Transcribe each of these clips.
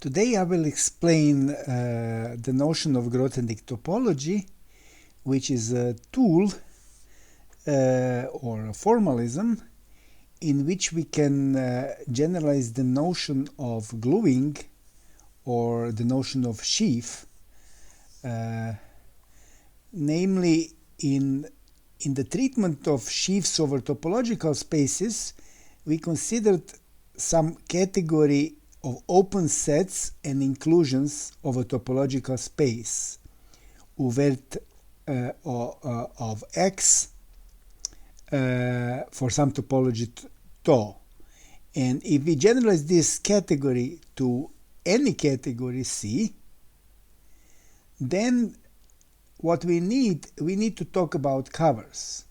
Today I will explain the notion of Grothendieck topology, which is a tool or a formalism in which we can generalize the notion of gluing or the notion of sheaf. Namely, in the treatment of sheaves over topological spaces, we considered some category of open sets and inclusions of a topological space, uvert of X for some topology τ. And if we generalize this category to any category C, then what we need to talk about covers,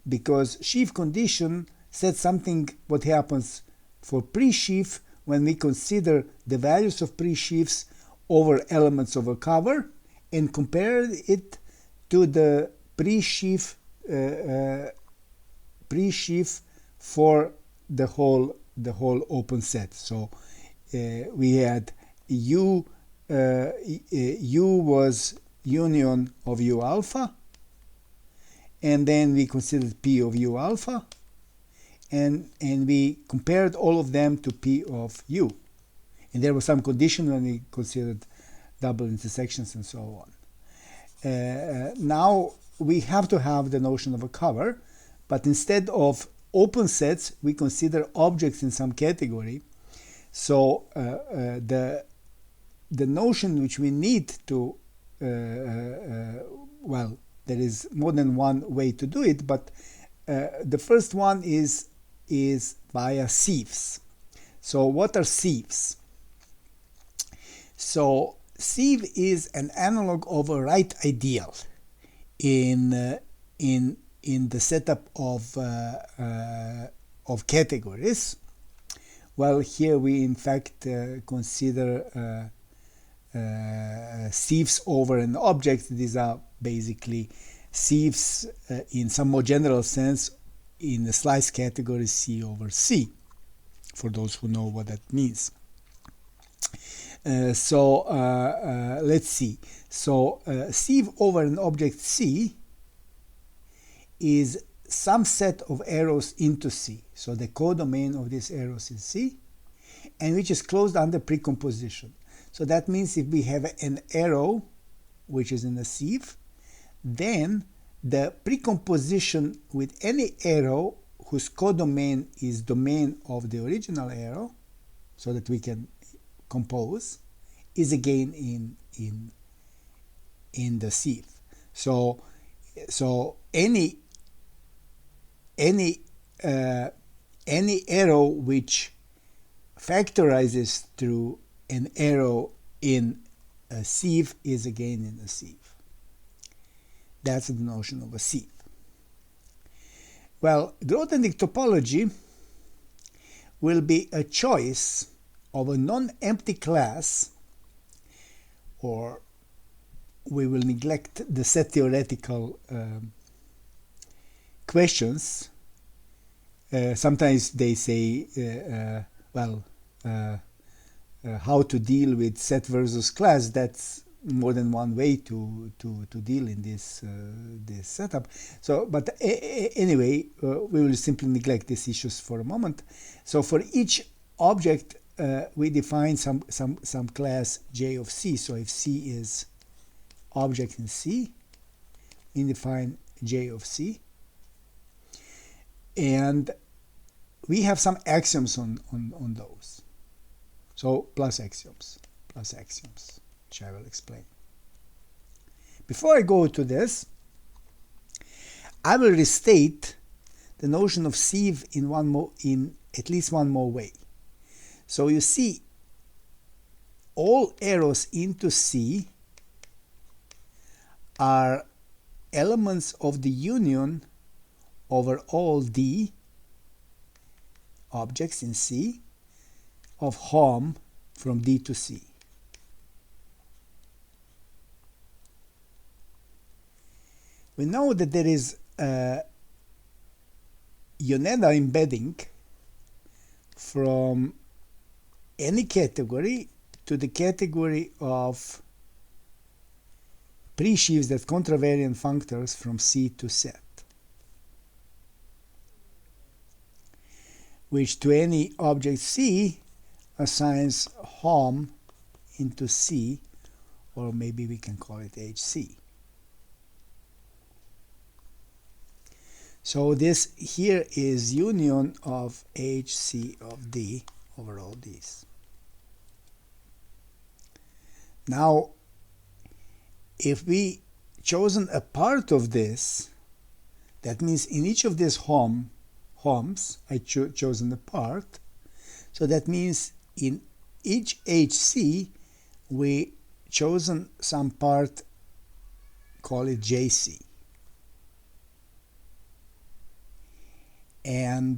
because sheaf condition said something what happens for pre-sheaf when we consider the values of pre-sheaves over elements of a cover and compare it to the pre-sheaf for the whole open set. So we had U was union of U alpha, and then we considered P of U alpha, and we compared all of them to P of U. And there was some condition when we considered double intersections and so on. Now we have to have the notion of a cover, but instead of open sets, we consider objects in some category. So the notion which we need to well, there is more than one way to do it, but the first one is via sieves. So what are sieves? So sieve is an analog of a right ideal in the setup of categories. Well, here we in fact consider sieves over an object. These are basically sieves in some more general sense in the slice category C over C, for those who know what that means. Let's see. So sieve over an object C is some set of arrows into C. So the codomain of these arrows is C, and which is closed under precomposition. So that means if we have an arrow which is in a sieve, then the precomposition with any arrow whose codomain is domain of the original arrow, so that we can compose, is again in the sieve. So any arrow which factorizes through an arrow in a sieve is again in a sieve. That's the notion of a sieve. Well, Grothendieck topology will be a choice of a non-empty class, or we will neglect the set theoretical questions. Sometimes they say, how to deal with set versus class. That's more than one way to deal in this setup. So, but anyway, we will simply neglect these issues for a moment. So for each object, we define some class J of C. So if C is object in C, we define J of C, and we have some axioms on those. So plus axioms, which I will explain. Before I go to this, I will restate the notion of sieve in at least one more way. So you see, all arrows into C are elements of the union over all D objects in C of hom from D to C. We know that there is a Yoneda embedding from any category to the category of pre-sheaves that contravariant functors from C to set, which to any object C assigns hom into C, or maybe we can call it HC. So this here is union of HC of D over all these. Now, if we chosen a part of this, that means in each of these homs, I chosen a part. So that means in each HC, we chosen some part, call it JC. And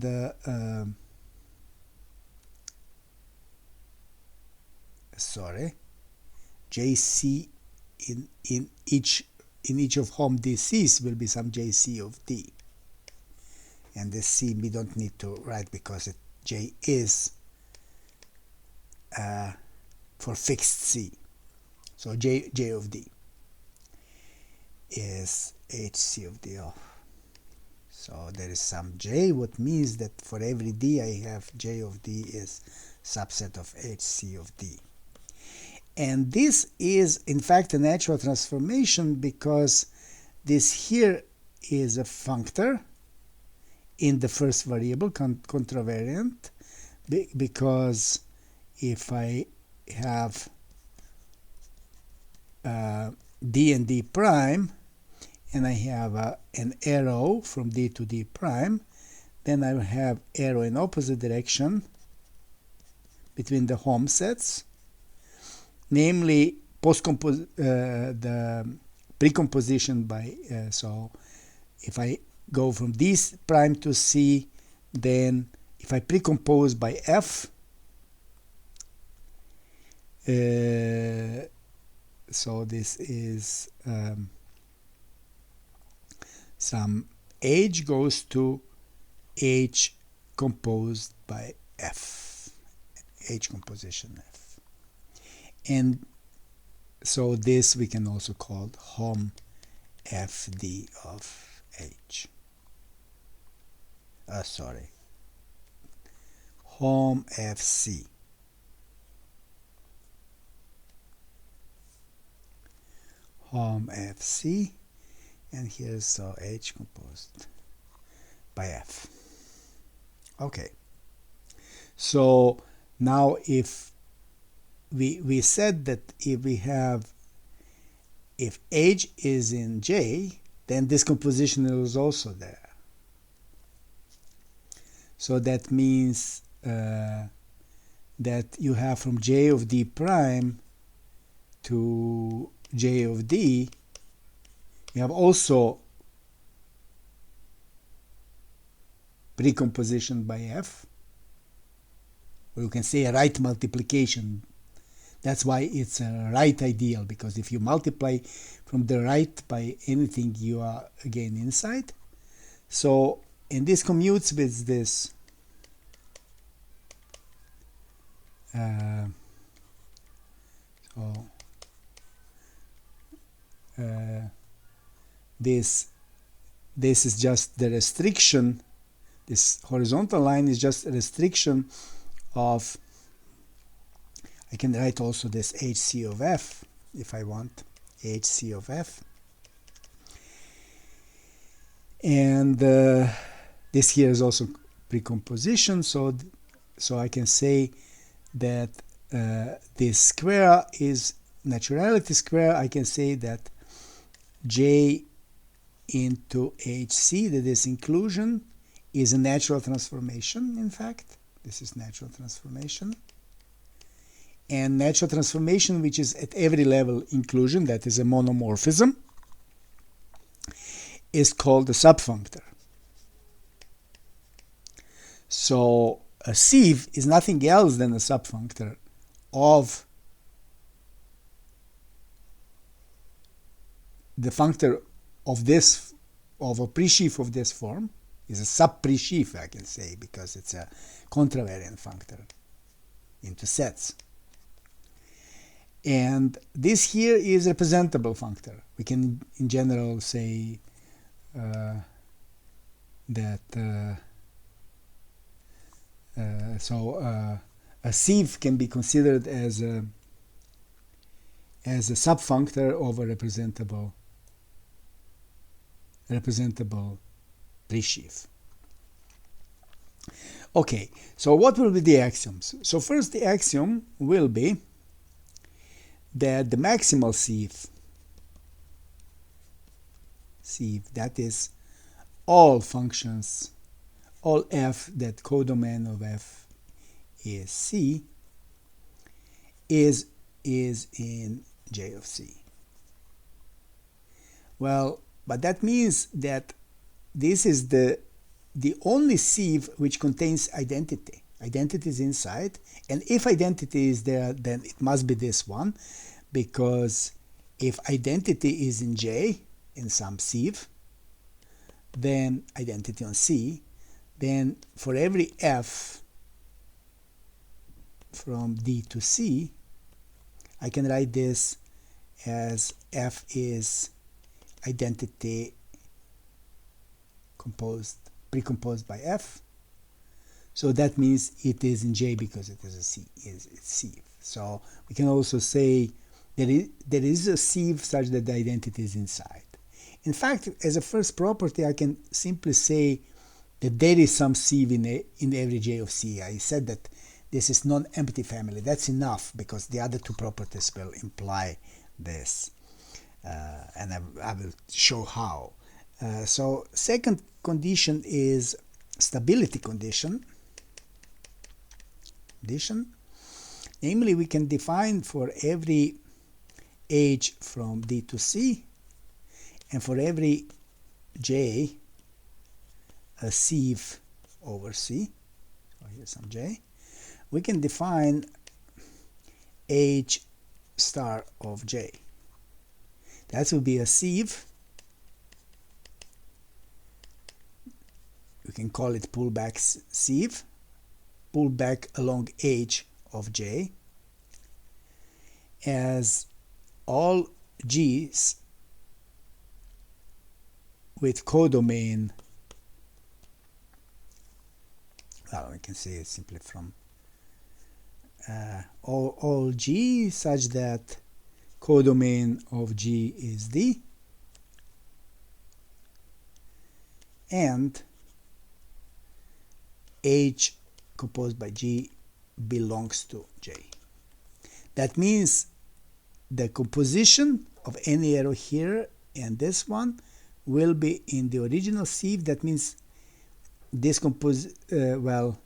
JC in each of hom DCs will be some JC of D. And this C we don't need to write because J is for fixed C. So J of D is HC of D. So there is some J, what means that for every D I have J of D is subset of HC of D. And this is in fact a natural transformation because this here is a functor in the first variable, contravariant, because if I have D and D prime, and I have an arrow from D to D prime, then I will have arrow in opposite direction between the hom sets, namely the precomposition by, so if I go from D prime to C, then if I precompose by F, so this is some H goes to H composed by F, H composition F. And so this we can also call hom FD of H. Hom FC. Hom FC, and here's so H composed by F. Okay. So now if we said that if H is in J, then this composition is also there. So that means that you have from J of D prime to J of D, you have also precomposition by F, or you can say a right multiplication. That's why it's a right ideal, because if you multiply from the right by anything, you are again inside. So, and this commutes with this this is just the restriction. This horizontal line is just a restriction of, I can write also this HC of F if I want, HC of F. And this here is also precomposition, so I can say that this square is naturality square. I can say that J into HC, that is inclusion, is a natural transformation, in fact. This is natural transformation. And natural transformation, which is at every level inclusion, that is a monomorphism, is called a subfunctor. So a sieve is nothing else than a subfunctor of the functor of this, of a pre-sheaf of this form, is a sub-pre-sheaf, I can say, because it's a contravariant functor into sets. And this here is representable functor. We can in general say that a sieve can be considered as a subfunctor of a representable pre-sheaf. Okay, so what will be the axioms? So first, the axiom will be that the maximal sieve, that is all functions, all f that codomain of f is C, is in J of C. Well, but that means that this is the only sieve which contains identity. Identity is inside, and if identity is there, then it must be this one, because if identity is in J, in some sieve, then identity on C, then for every f from D to C, I can write this as f is identity precomposed by f. So that means it is in J because it is a sieve. So we can also say that there is a sieve such that the identity is inside. In fact, as a first property, I can simply say that there is some sieve in every J of C. I said that this is non-empty family. That's enough because the other two properties will imply this. And I will show how. So second condition is stability condition. Namely, we can define for every H from D to C and for every J a sieve over C. So here's some J. We can define H star of J. That will be a sieve. We can call it pullback sieve, pullback along H of J, as all G's with codomain, well, we can say it simply from all G such that codomain of G is D, and H composed by G belongs to J. That means the composition of any arrow here and this one will be in the original sieve. That means this well,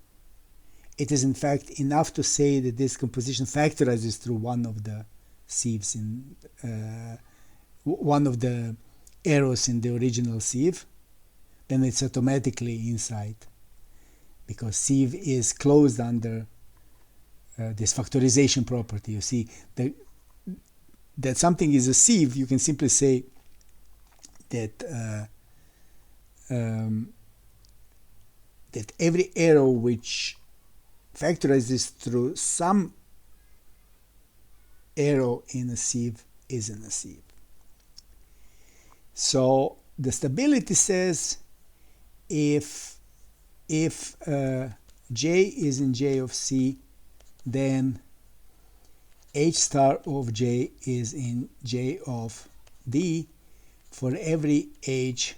it is in fact enough to say that this composition factorizes through one of the sieves in one of the arrows in the original sieve. Then it's automatically inside, because sieve is closed under this factorization property. You see that something is a sieve. You can simply say that that every arrow which factorizes through some arrow in a sieve is in a sieve. So the stability says if J is in J of C, then H star of J is in J of D for every H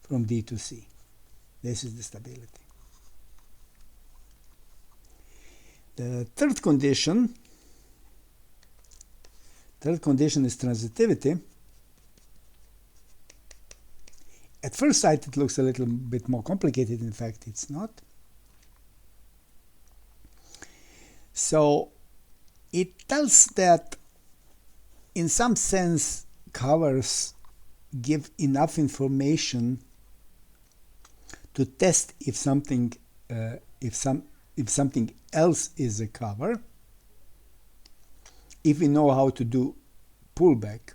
from D to C. This is the stability. The third condition is transitivity. At first sight, it looks a little bit more complicated. In fact, it's not. So it tells that, in some sense, covers give enough information to test if something else is a cover, if we know how to do pullbacks.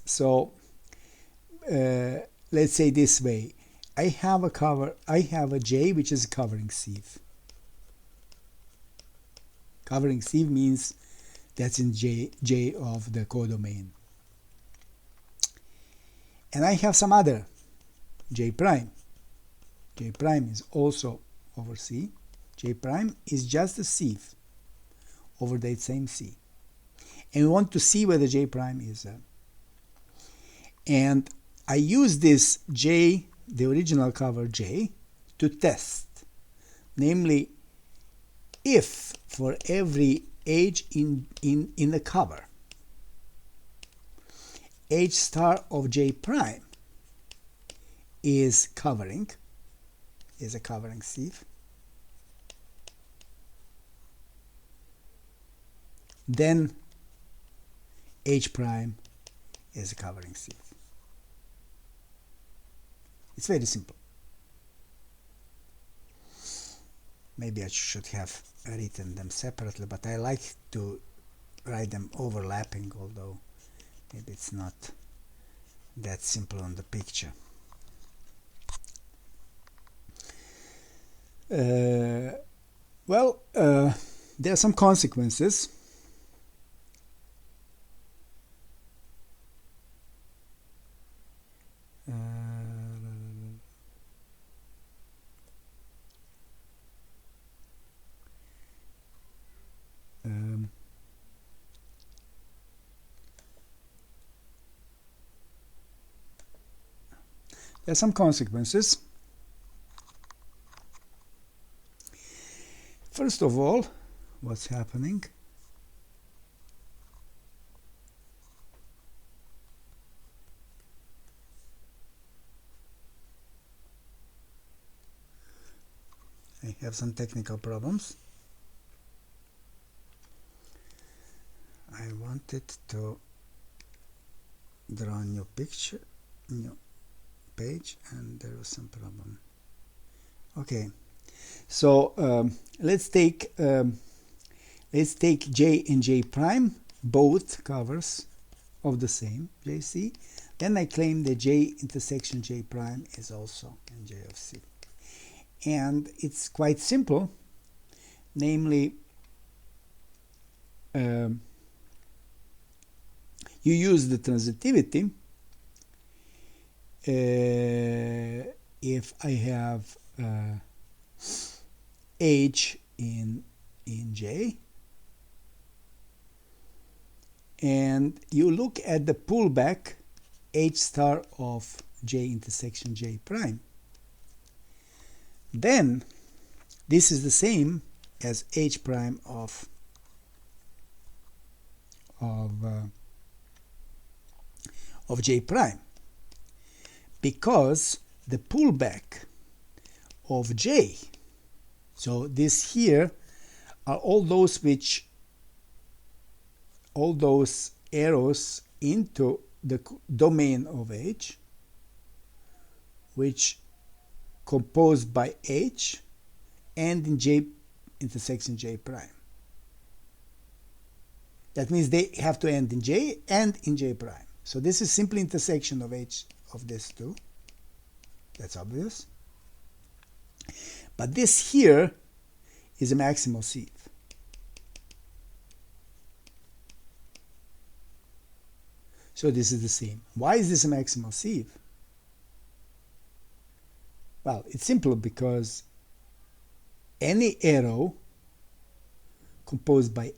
So let's say this way: I have a J which is a covering sieve. Covering sieve means that's in J of the codomain. And I have some other J prime. J prime is also over C. J prime is just a sieve over that same C. And we want to see whether J prime is and I use this J, the original cover J, to test. Namely, if for every H in the cover, H star of J prime is a covering sieve, then H prime is a covering sieve. It's very simple. Maybe I should have written them separately, but I like to write them overlapping, although maybe it's not that simple on the picture. Well, there are some consequences. There are some consequences. First of all, what's happening? I have some technical problems. I wanted to draw a new picture, new page, and there was some problem. Okay, so let's take J and J prime, both covers of the same JC. Then I claim that J intersection J prime is also in J of C. And it's quite simple, namely you use the transitivity if I have H in J, and you look at the pullback H star of J intersection J prime, then this is the same as H prime of J prime, because the pullback of J, so this here are all those arrows into the domain of H, which composed by H and in J intersection J prime. That means they have to end in J and in J prime. So this is simply intersection of H of these two. That's obvious. But this here is a maximal sieve. So this is the same. Why is this a maximal sieve? Well, it's simple, because any arrow composed by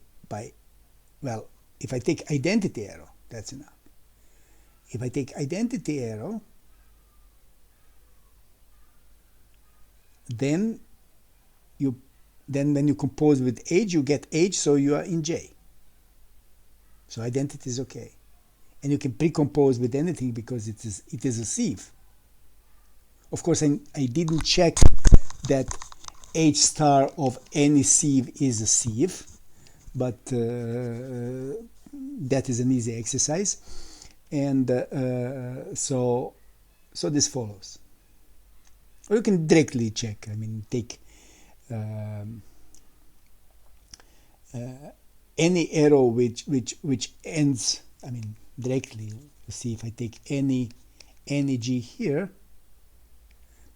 well, if I take identity arrow, that's enough. If I take identity arrow, then when you compose with H, you get H, so you are in J. So identity is okay. And you can pre-compose with anything because it is a sieve. Of course, I didn't check that H star of any sieve is a sieve, but that is an easy exercise. And so this follows. Or you can directly check. I mean, take any arrow which ends. I mean, directly to see if I take any G here,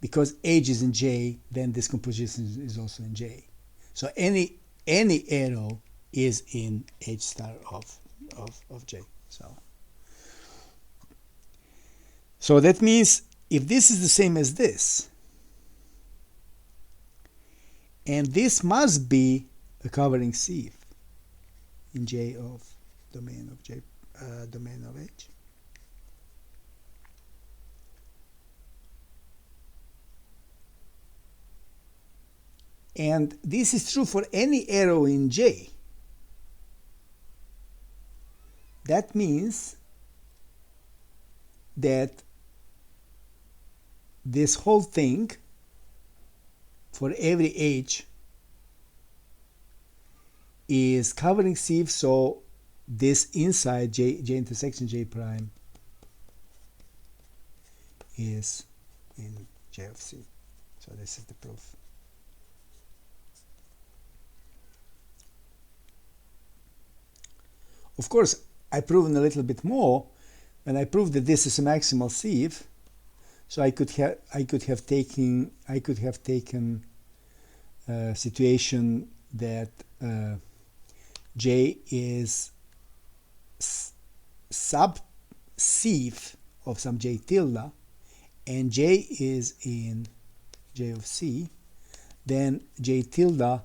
because H is in J, then this composition is also in J. So any any arrow is in H star of J. So that means if this is the same as this, and this must be a covering sieve in J of domain of J, domain of H. And this is true for any arrow in J. That means that this whole thing for every H is covering sieve, so this inside J intersection J prime is in J of C. So this is the proof. Of course, I proven a little bit more, and I proved that this is a maximal sieve. So I could have taken a situation that J is sub sieve of some J tilde, and J is in J of C. Then J tilde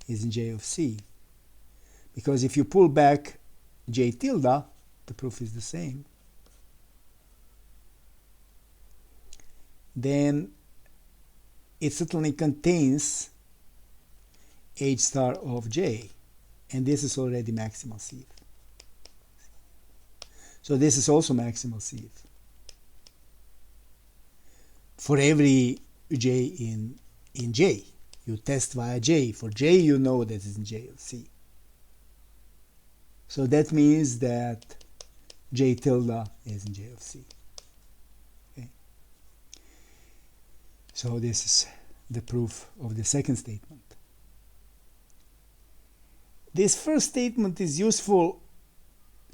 is in J of C, because if you pull back J tilde, the proof is the same. Then it certainly contains H star of J, and this is already maximal sieve. So this is also maximal sieve for every J in J. You test via J. For J, you know that it's in J of C. So that means that J tilde is in J of C. Okay. So this is the proof of the second statement. This first statement is useful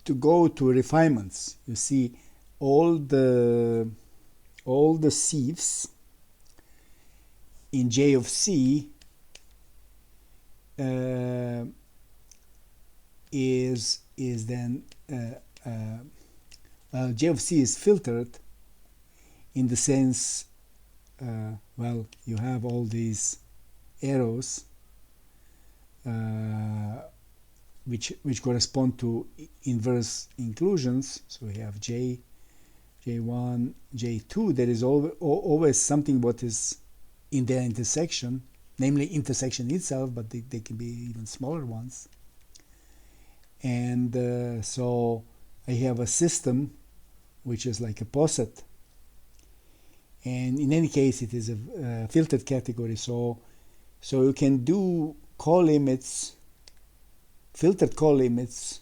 to go to refinements. You see, all the sieves in J of C is then J of C is filtered in the sense, well, you have all these arrows which correspond to inverse inclusions. So we have J, J1, J2. There is always something what is in their intersection, namely intersection itself, but they can be even smaller ones. And so I have a system which is like a poset, and in any case it is a filtered category, so you can do co-limits, filtered co-limits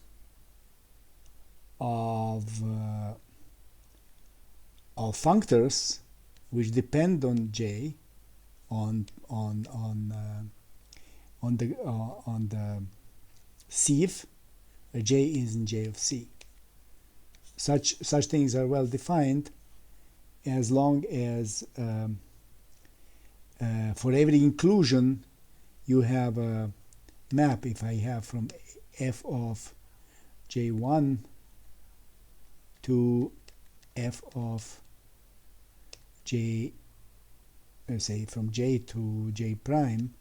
of functors which depend on J, on the sieve where J is in J of C. Such things are well defined as long as for every inclusion you have a map. If I have from f of J1 to f of J, let's say from J to J prime,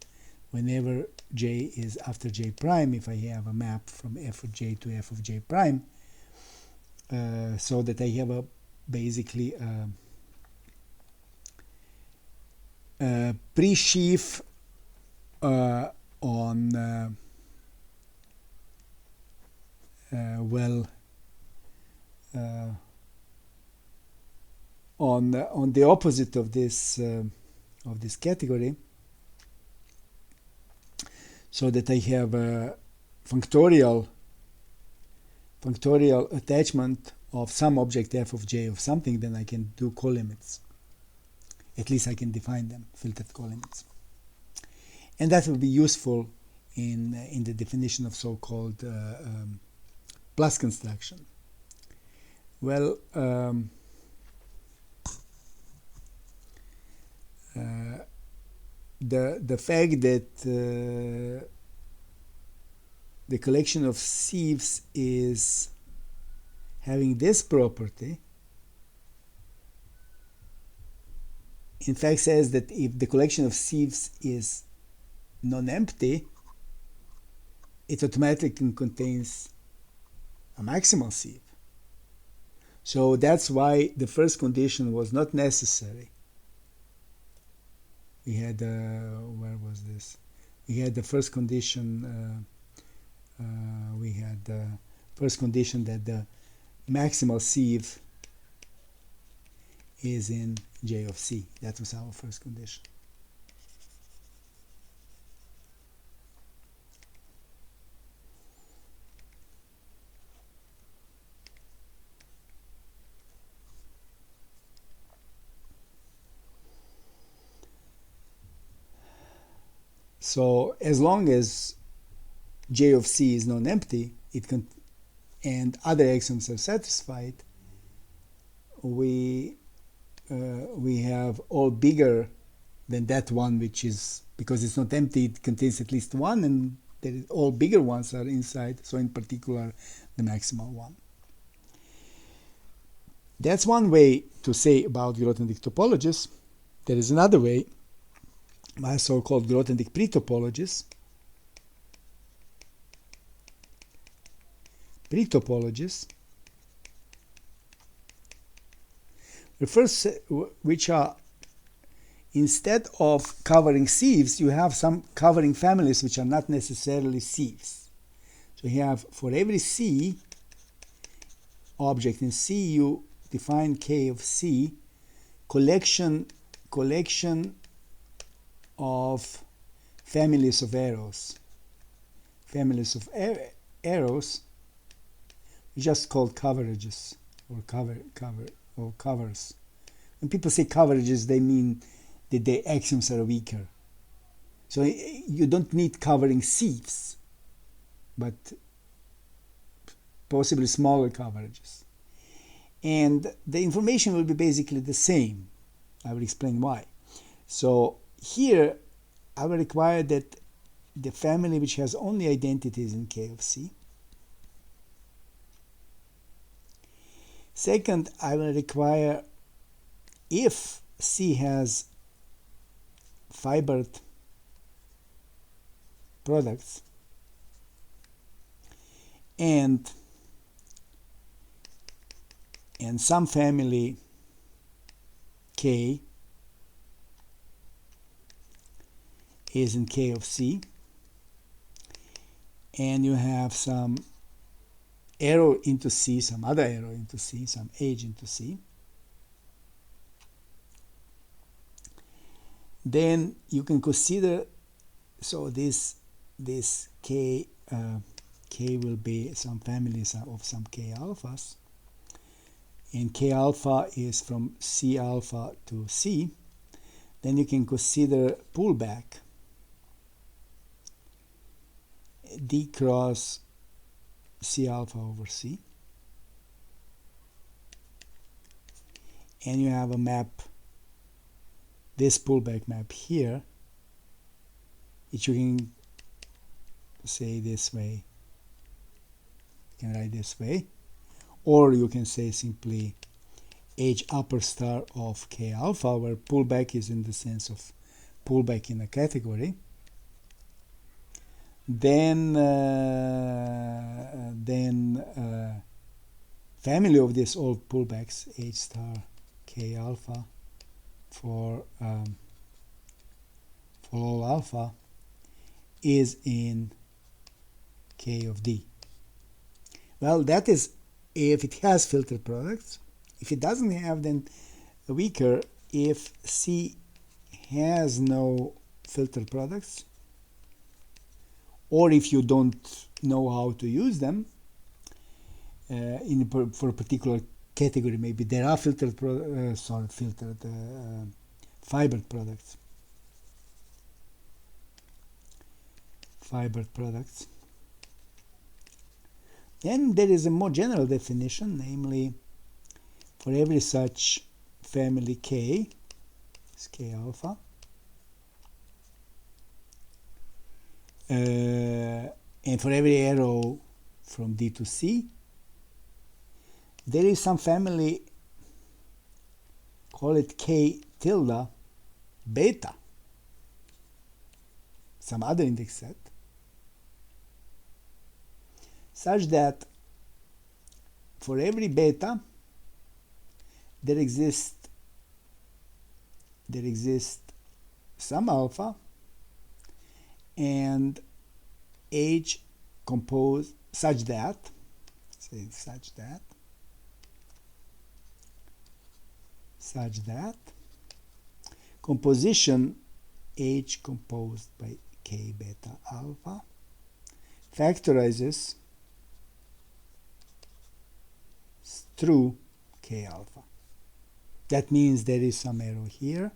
whenever J is after J prime, if I have a map from f of J to f of J prime, so that I have basically a pre-sheaf on on the opposite of this category, so that I have a functorial attachment of some object f of J of something, then I can do colimits. At least I can define them, filtered colimits. And that will be useful in the definition of so-called plus construction. Well, the fact that the collection of sieves is having this property, in fact says that if the collection of sieves is non-empty, it automatically contains a maximal sieve. So that's why the first condition was not necessary. We had, where was this? We had the first condition, we had the first condition that the maximal sieve is in J of C. That was our first condition. So as long as J of C is non-empty, and other axioms are satisfied, we have all bigger than that one, which is, because it's not empty, it contains at least one, and all bigger ones are inside, so in particular the maximal one. That's one way to say about Grothendieck topologies. There is another way, my so-called Grothendieck pre-topologies. Pre-topologies refers, which are, instead of covering sieves, you have some covering families which are not necessarily sieves. So you have, for every C object in C, you define K of C, collection of families of arrows. Families of arrows, just called coverages or covers. When people say coverages, they mean that the axioms are weaker. So you don't need covering sieves, but possibly smaller coverages. And the information will be basically the same. I will explain why. So here I will require that the family which has only identities in K of C. Second, I will require, if C has fibered products and some family K is in K of C, and you have some arrow into C, some other arrow into C, some edge into C, then you can consider, so this K will be some families of some K alphas, and K alpha is from C alpha to C. Then you can consider pullback D cross C alpha over C, and you have a map, this pullback map here, which you can say this way, you can write this way, or you can say simply H upper star of K alpha, where pullback is in the sense of pullback in a category. Then family of these all pullbacks, H star K alpha for all alpha, is in K of D. Well, that is if it has filtered products. If it doesn't have, then weaker. If C has no filtered products, or if you don't know how to use them for a particular category, maybe there are fibered products. Fibered products. Then there is a more general definition, namely, for every such family K, is K alpha, and for every arrow from D to C, there is some family, call it K tilde beta, some other index set, such that for every beta there exists some alpha and H composed such that, composition H composed by K beta alpha factorizes through K alpha. That means there is some arrow here.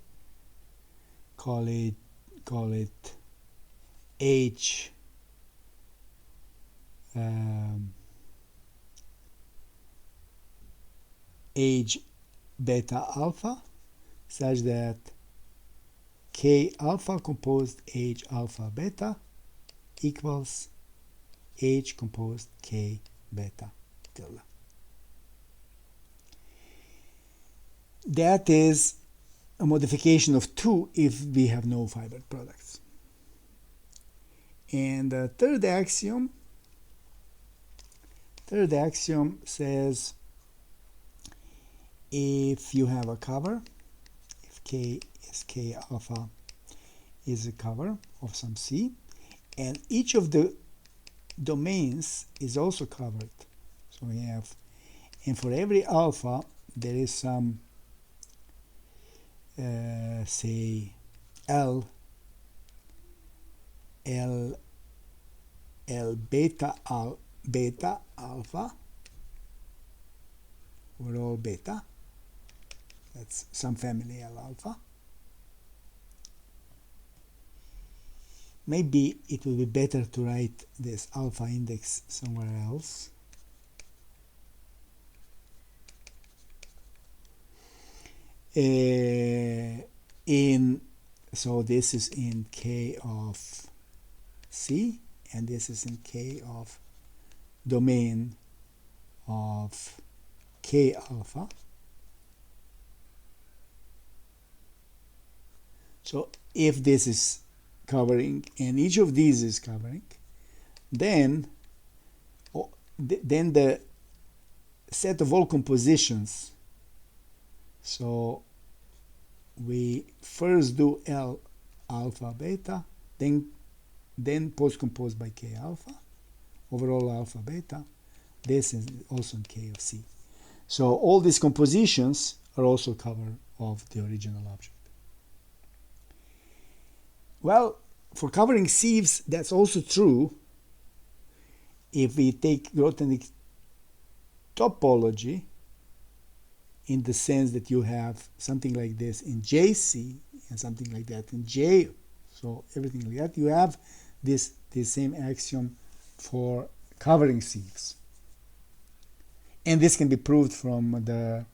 Call it H H beta alpha, such that K alpha composed H alpha beta equals H composed K beta tilde. That is a modification of 2 if we have no fibered products. And the third axiom says if you have a cover, if K is K alpha is a cover of some C, and each of the domains is also covered. So we have, and for every alpha there is some say L beta alpha, overall beta, that's some family L alpha. Maybe it will be better to write this alpha index somewhere else. So this is in K of C, and this is in K of domain of K alpha. So if this is covering and each of these is covering, then the set of all compositions, so we first do L alpha beta, then post composed by K alpha, overall alpha beta. This is also in K of C. So all these compositions are also cover of the original object. Well, for covering sieves, that's also true if we take Grothendieck topology, in the sense that you have something like this in JC and something like that in J, so everything like that, you have this same axiom for covering sieves. And this can be proved from the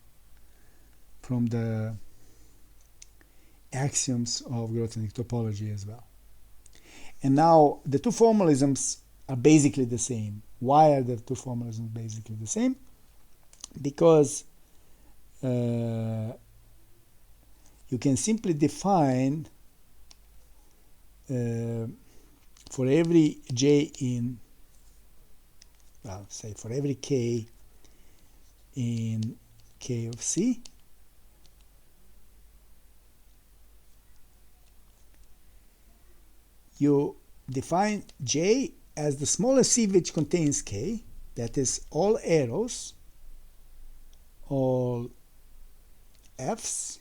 axioms of Grothendieck topology as well. And now the two formalisms are basically the same. Why are the two formalisms basically the same? Because you can simply define for every J in, well, say for every K in K of C, you define J as the smallest sieve which contains K, that is all arrows, all Fs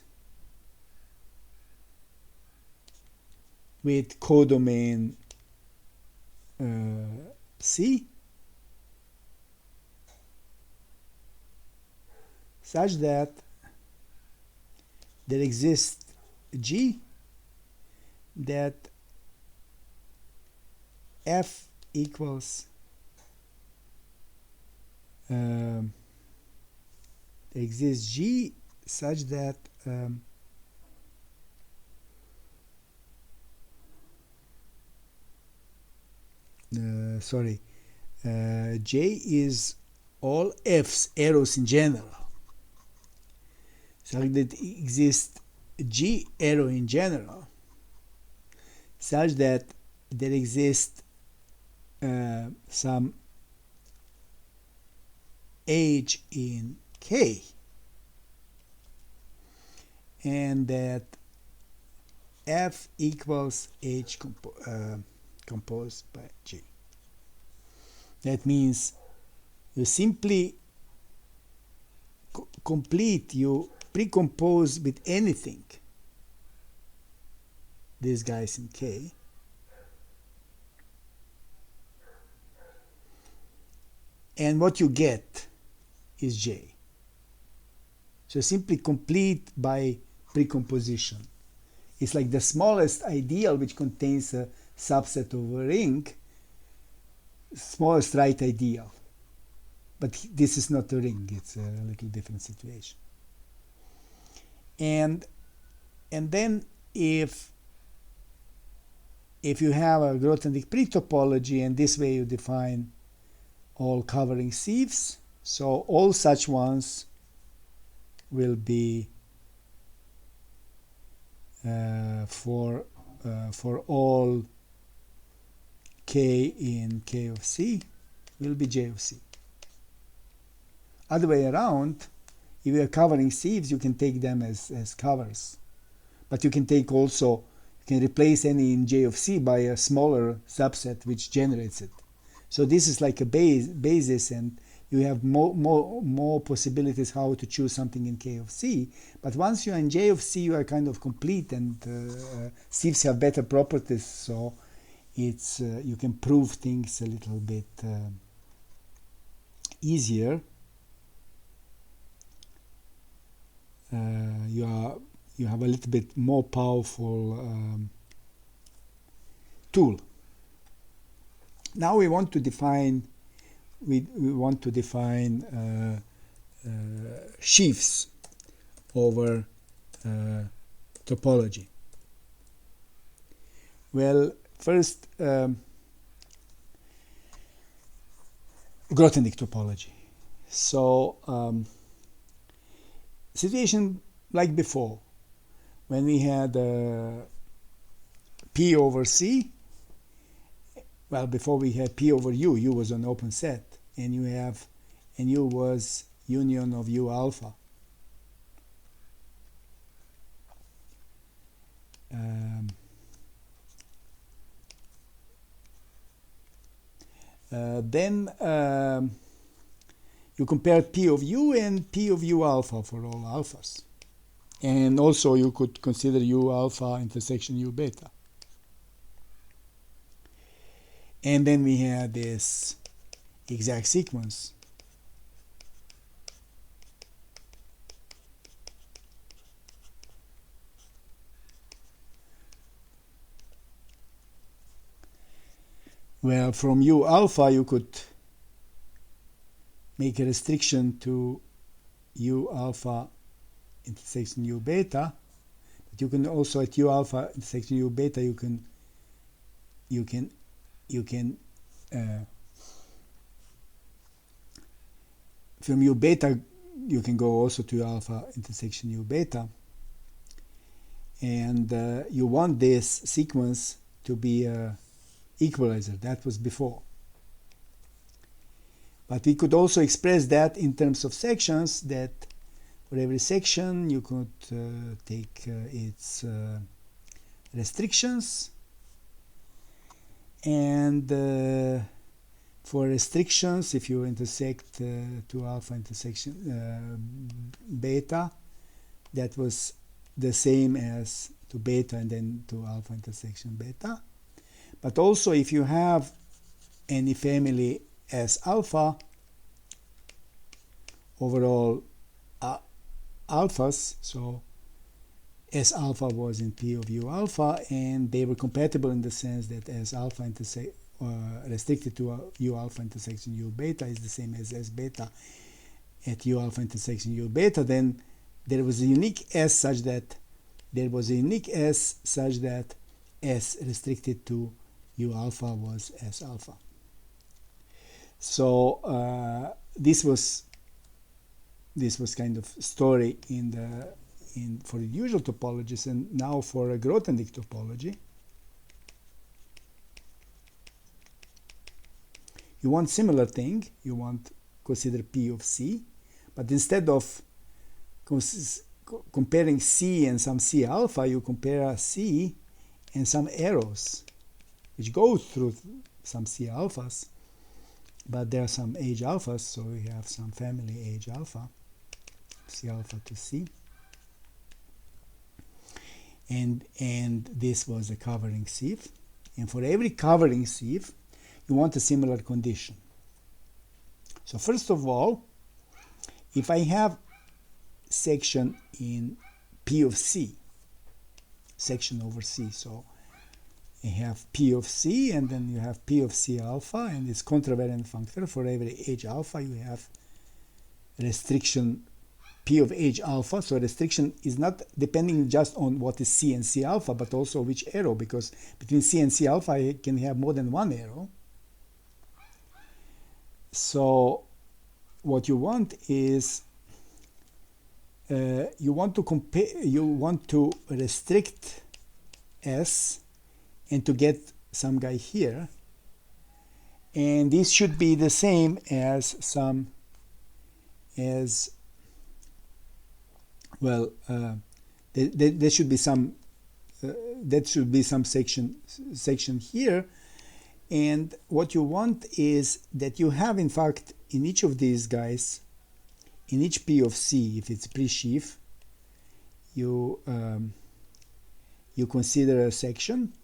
with codomain C, such that there exists G that F equals there exists G such that J is all F's, arrows in general. So that exists G arrow in general, such that there exists some H in K, and that F equals H composed by G. That means you simply you precompose with anything these guys in K, and what you get is J. So simply complete by precomposition. It's like the smallest ideal which contains a subset of a ring, smallest right ideal. But this is not a ring, it's a little different situation. And then if you have a Grothendieck pre-topology, and this way you define all covering sieves, so all such ones will be for all K in K of C will be J of C. Other way around, if you are covering sieves, you can take them as covers. But you can take also, you can replace any in J of C by a smaller subset which generates it. So this is like a basis, and you have more possibilities how to choose something in K of C. But once you are in J of C, you are kind of complete, and sieves have better properties, so it's you can prove things a little bit easier. You have a little bit more powerful tool. Now we want to define sheaves over topology. Well, first Grothendieck topology. So situation like before, when we had P over C. Well, before we had P over U. U was an open set, and U was union of U alpha. Then you compared P of U and P of U alpha for all alphas. And also you could consider U alpha intersection U beta. And then we had this exact sequence. Well, from U alpha you could make a restriction to U alpha intersection U beta, but you can also at U alpha intersection U beta you can from U beta you can go also to U alpha intersection U beta, and you want this sequence to be a equalizer. That was before. But we could also express that in terms of sections, that for every section you could take its restrictions, and for restrictions, if you intersect to alpha intersection beta, that was the same as to beta and then to alpha intersection beta. But also if you have any family as alpha overall alphas, so S alpha was in P of U alpha, and they were compatible in the sense that S alpha restricted to U alpha intersection U beta is the same as S beta at U alpha intersection U beta, then there was a unique S such that S restricted to U alpha was S alpha. So this was kind of story for the usual topologies, and now for a Grothendieck topology. You want similar thing. You want consider P of C, but instead of comparing C and some C alpha, you compare C and some arrows, which go through some C alphas, but there are some age alphas, so we have some family age alpha, C alpha to C. And this was a covering sieve. And for every covering sieve, you want a similar condition. So first of all, if I have section in P of C, section over C, so you have P of C, and then you have P of C alpha, and this contravariant functor. For every age alpha, you have restriction P of age alpha. So restriction is not depending just on what is C and C alpha, but also which arrow, because between C and C alpha, I can have more than one arrow. So what you want is you want to restrict S and to get some guy here, and this should be the same as there should be some section here. And what you want is that you have, in fact, in each of these guys, in each P of C, if it's pre-sheaf, you consider a section,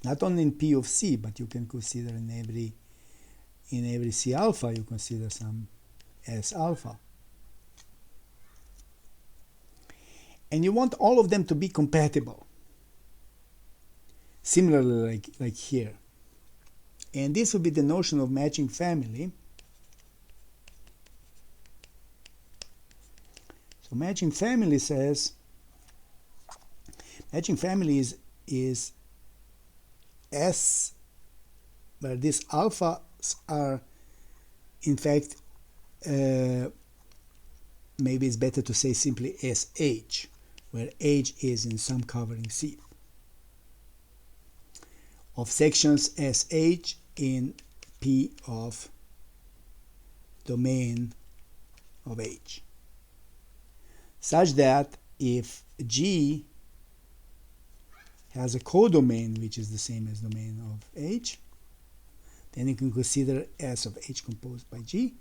not only in P of C, but you can consider in every C alpha, you consider some S alpha. And you want all of them to be compatible. Similarly, like here. And this would be the notion of matching family. So matching family says, matching family is S, where these alphas are, in fact, maybe it's better to say simply SH, where H is in some covering sieve, of sections SH in P of domain of H, such that if G has a codomain which is the same as domain of H, then you can consider S of H composed by G.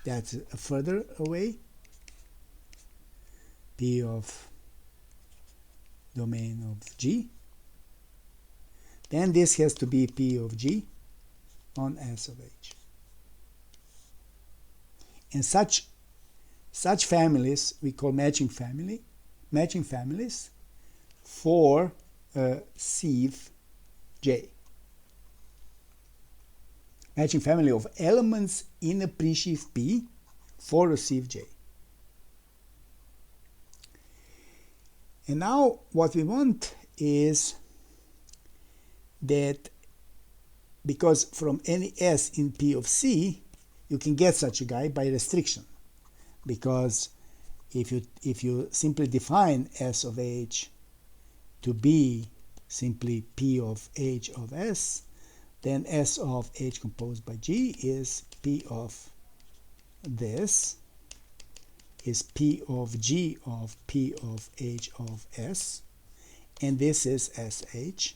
That's a further away. P of domain of G. Then this has to be P of G on S of H. And such families we call matching families for a sieve J. Matching family of elements in a pre-sheaf P for a sieve J. And now what we want is that, because from any S in P of C, you can get such a guy by restriction. Because if you simply define S of H to be simply P of H of S, then S of H composed by G is P of this, is P of G of P of H of S, and this is SH,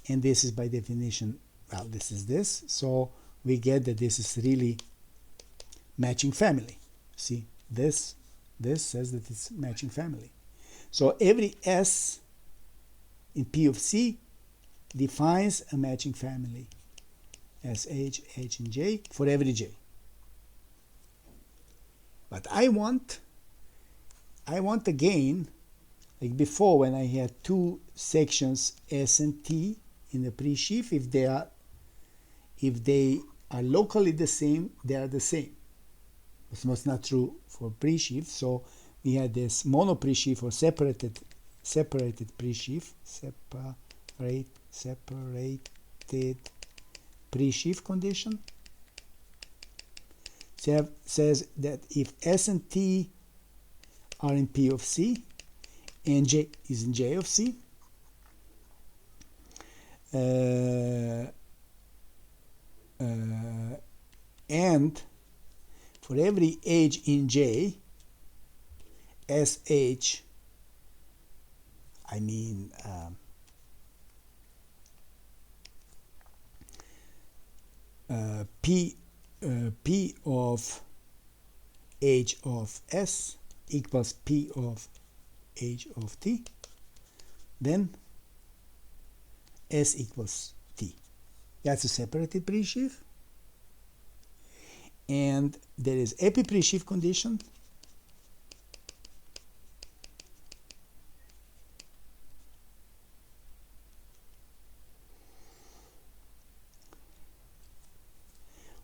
and this is by definition, well, this is this, so we get that this is really matching family. See, this says that it's matching family. So every S in P of C defines a matching family, SH, H, and J for every J. But I want again, like before when I had two sections S and T in the pre-sheaf, if they are locally the same, they are the same. This was not true for pre-sheaf, so we had this mono pre-sheaf or separated separated pre-sheaf, separated pre-sheaf condition. Says that if S and T are in P of C and J is in J of C, and for every edge in J, SH, I mean P of H of S equals P of H of T, then S equals T. That's a separated pre-sheaf. And there is epi pre-sheaf condition.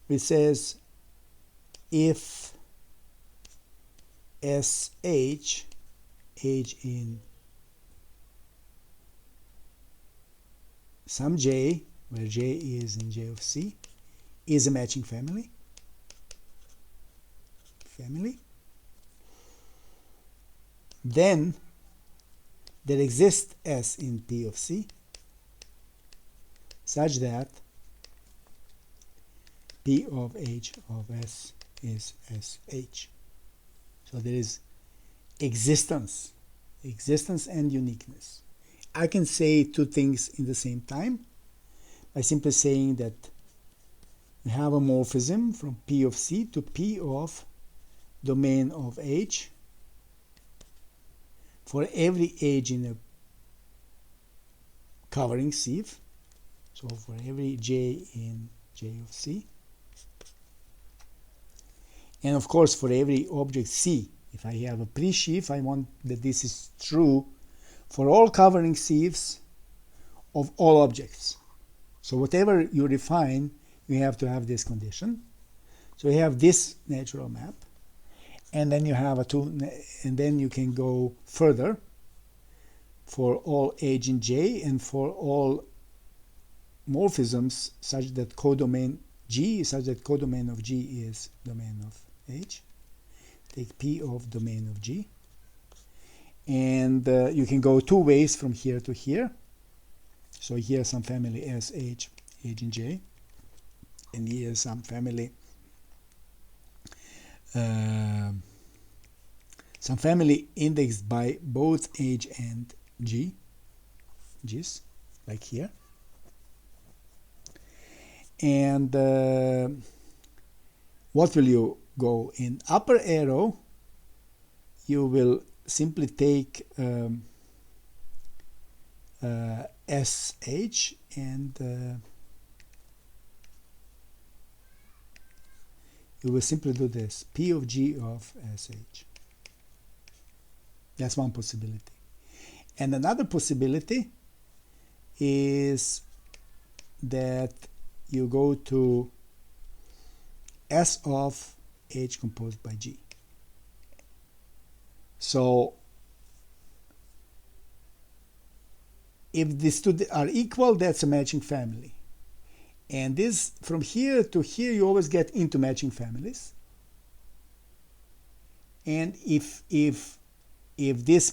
Which says if SH, H in some J, where J is in J of C, is a matching family, then there exists S in P of C such that P of H of S is SH. So there is existence and uniqueness. I can say two things in the same time by simply saying that we have a morphism from P of C to P of domain of H for every edge in a covering sieve. So for every J in J of C. And of course for every object C. If I have a pre-sheaf, I want that this is true for all covering sieves of all objects. So whatever you refine, you have to have this condition. So you have this natural map, and then you have and then you can go further for all H in J and for all morphisms such that codomain G, such that codomain of G is domain of H. Take P of domain of G, and you can go two ways from here to here. So here some family S, H, H in J, and here some family indexed by both H and G's, like here. And what will you go in upper arrow? You will simply take SH and you will simply do this, P of G of SH. That's one possibility. And another possibility is that you go to S of H composed by G. So if these two are equal, that's a matching family. And this, from here to here, you always get into matching families. And if this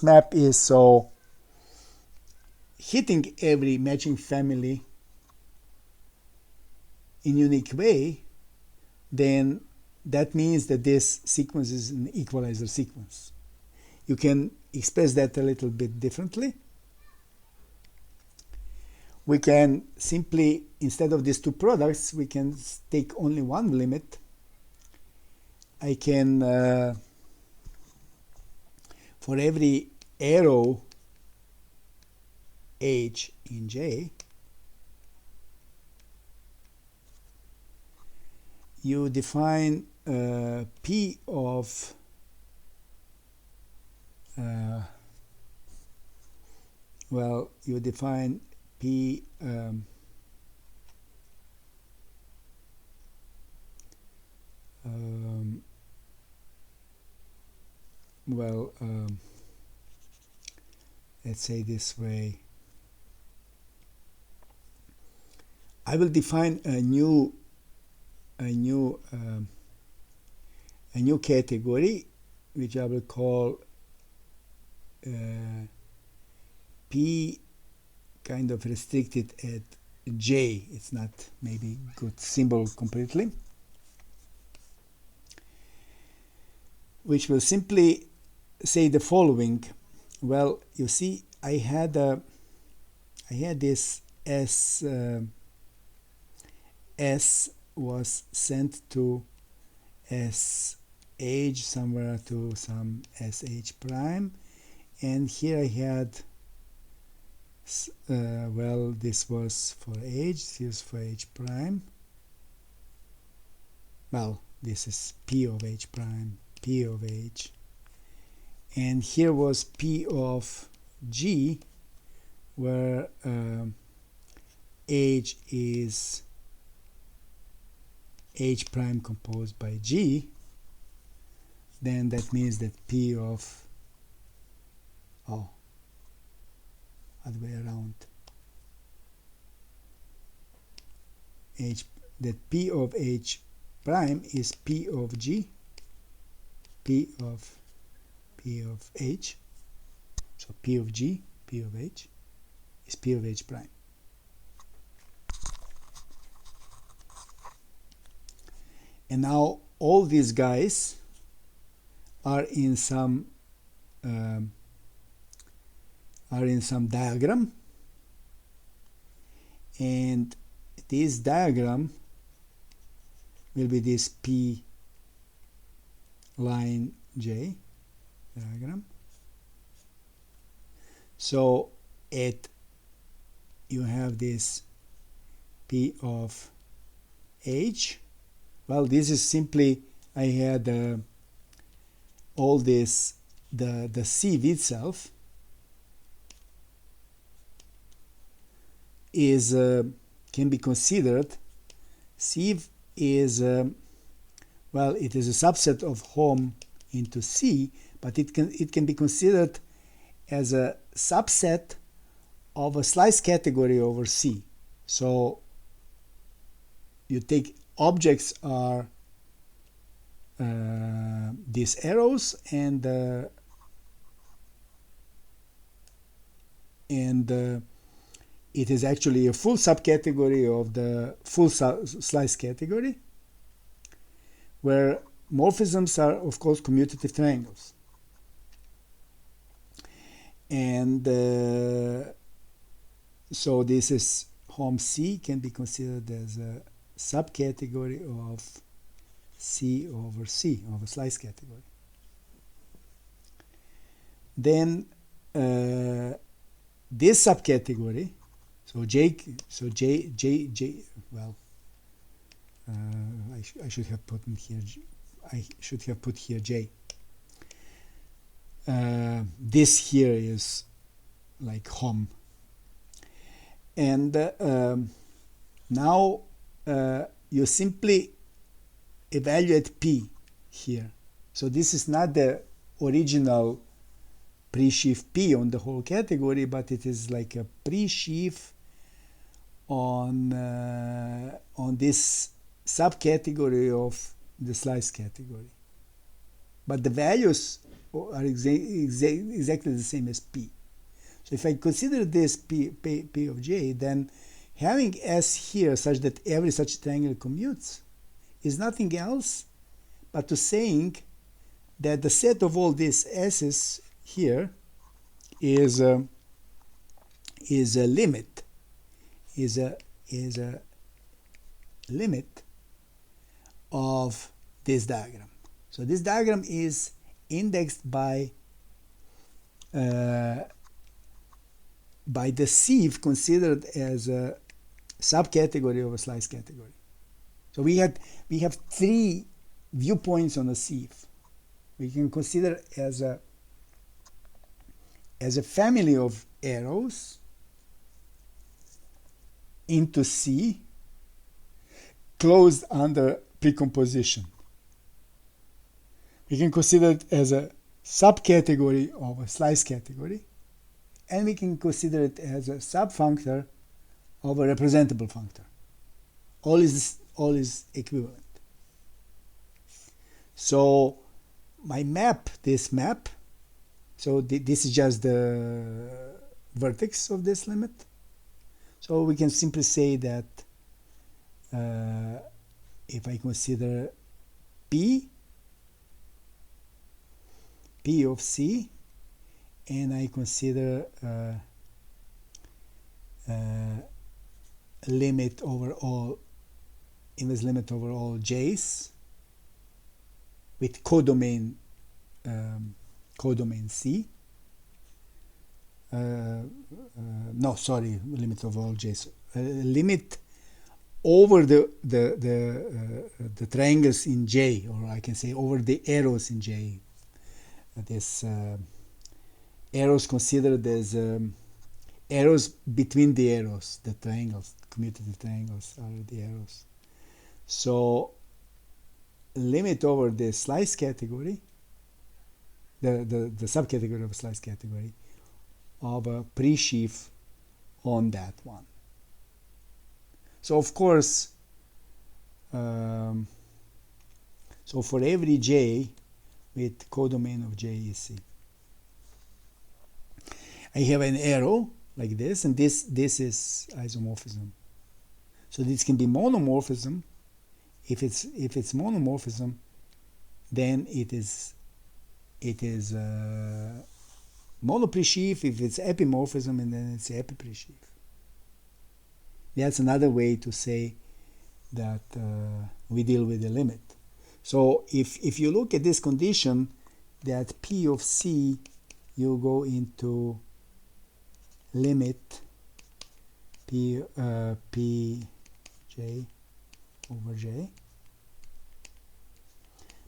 map is so hitting every matching family in unique way, then that means that this sequence is an equalizer sequence. You can express that a little bit differently. We can simply, instead of these two products, we can take only one limit. I can, for every arrow H in J, you define P of you define P let's say this way. I will define a new category, which I will call P kind of restricted at J. It's not maybe good symbol completely, which will simply say the following. Well, you see, I had this S was sent to SH somewhere to some SH prime, and here I had well, this was for H, this is for H prime. Well, this is P of H prime, P of H, and here was P of G, where H is H prime composed by G. Then that means that P of other way around, that P of H prime is P of G, P of H. So P of G, P of H is P of H prime. And now all these guys are in some diagram, and this diagram will be this P line J diagram. So you have this P of H. Well, this is simply, I had all this, the sieve itself is can be considered, sieve is well, it is a subset of home into C, but it can be considered as a subset of a slice category over C. So you take objects are these arrows, and it is actually a full subcategory of the full slice category, where morphisms are, of course, commutative triangles. And so this is home C, can be considered as a subcategory of C over C, of a slice category. Then this subcategory, J, well, I should have put in here, I should have put here J. This here is like home. And now you simply evaluate P here. So this is not the original pre-sheaf P on the whole category, but it is like a pre-sheaf on this subcategory of the slice category. But the values are exactly the same as P. So if I consider this P of J, then having S here such that every such triangle commutes is nothing else but to saying that the set of all these S's here is a limit, is a limit of this diagram. So this diagram is indexed by the sieve considered as a subcategory of a slice category. So we have three viewpoints on a sieve. We can consider as a family of arrows into C closed under precomposition. We can consider it as a subcategory of a slice category, and we can consider it as a subfunctor of a representable functor. All is equivalent. So my map, this map, so this is just the vertex of this limit. So we can simply say that if I consider P of C, and I consider limit over all, inverse limit over all J's with codomain C. No, sorry, limit of all J's. Limit over the triangles in J, or I can say over the arrows in J. This arrows considered as arrows between the arrows, the triangles, commutative triangles are the arrows. So limit over the slice category, the subcategory of a slice category of a pre-sheaf on that one. So of course, so for every J with codomain of J is C, I have an arrow like this, and this is isomorphism. So this can be monomorphism. If it's monomorphism, then it is mono-pre-sheaf. If it's epimorphism, and then it's epi-pre-sheaf. That's another way to say that we deal with the limit. So if you look at this condition, that P of C, you go into limit P J over J.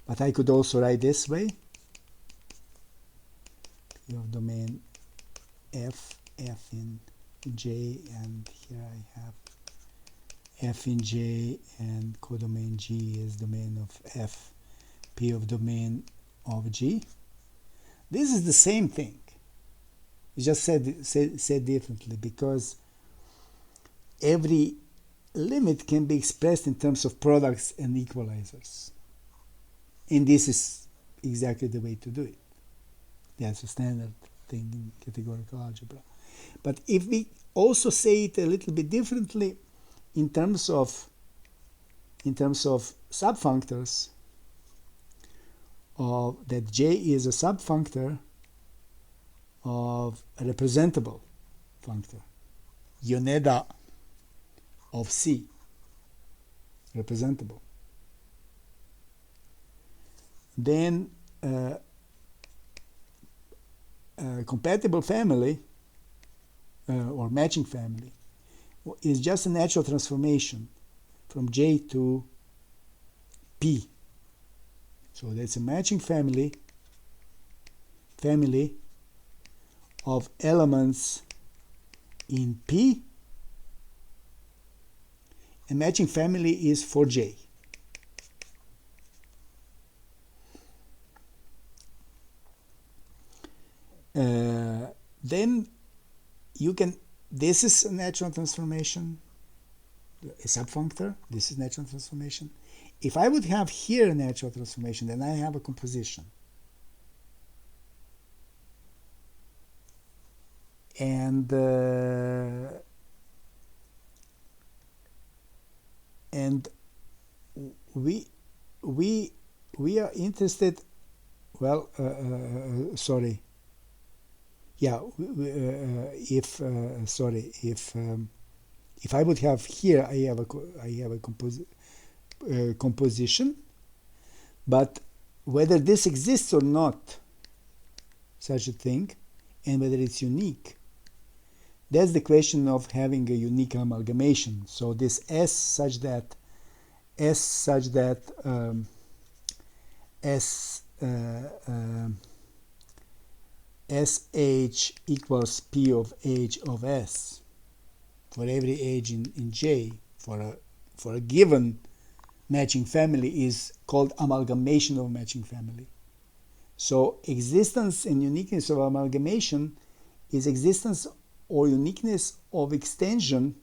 But I could also write this way: P of domain F in J, and here I have F in J, and codomain G is domain of F, P of domain of G. This is the same thing. It's just said differently, because every limit can be expressed in terms of products and equalizers. And this is exactly the way to do it. That's a standard thing in categorical algebra. But if we also say it a little bit differently in terms of subfunctors, that J is a subfunctor of a representable functor, Yoneda of C, representable. Then a compatible family or matching family is just a natural transformation from J to P. So that's a matching family of elements in P. A matching family is for J. Then you can, this is a natural transformation, a subfunctor, this is natural transformation. If I would have here a natural transformation, then I have a composition. And we are interested, well, sorry. Yeah, if I would have here, I have a composition, but whether this exists or not, such a thing, and whether it's unique, that's the question of having a unique amalgamation. So this S such that SH equals P of H of S for every H in J for a given matching family is called amalgamation of matching family. So existence and uniqueness of amalgamation is existence or uniqueness of extension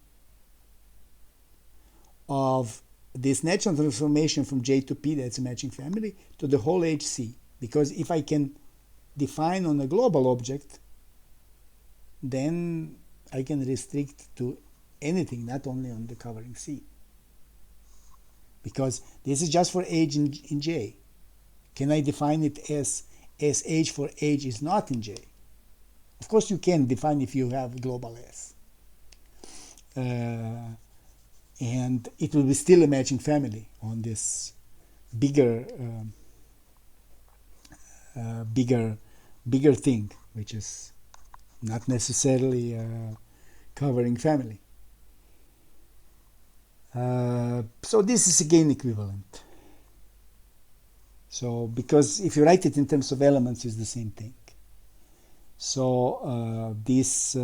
of this natural transformation from J to P, that's a matching family, to the whole HC. Because if I can define on a global object, then I can restrict to anything, not only on the covering C. Because this is just for H in J. Can I define it as H for H is not in J? Of course you can define if you have global S. And it will be still a matching family on this bigger thing, which is not necessarily a covering family. So this is again equivalent. So because if you write it in terms of elements, it's the same thing. So this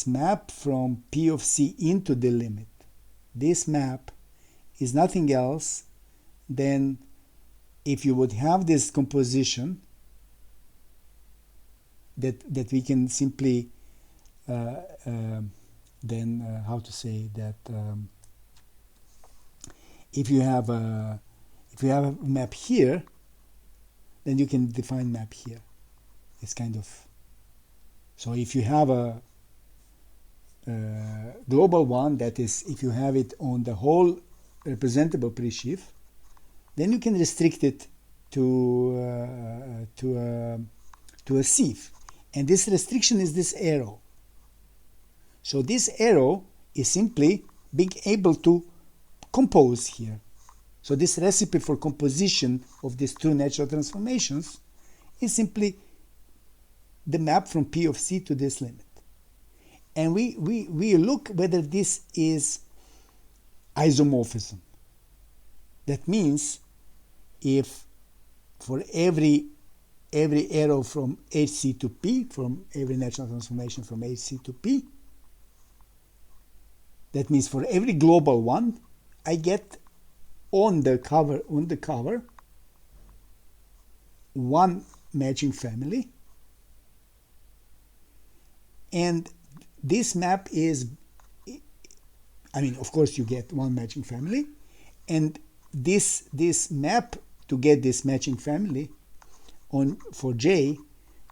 map from P of C into the limit, this map is nothing else than if you would have this composition that we can simply how to say that if you have a map here, then you can define map here. It's kind of, so if you have a global one, that is, if you have it on the whole representable pre-sheaf, then you can restrict it to a sieve, and this restriction is this arrow. So this arrow is simply being able to compose here. So this recipe for composition of these two natural transformations is simply the map from P of C to this limit. And we look whether this is isomorphism. That means if for every arrow from HC to P, from every natural transformation from HC to P, that means for every global one, I get on the cover one matching family, and this map is, I mean, of course you get one matching family, and this map to get this matching family on for J,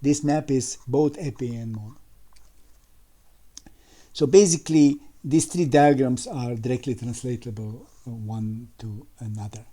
this map is both epi and mono. So basically these three diagrams are directly translatable one to another.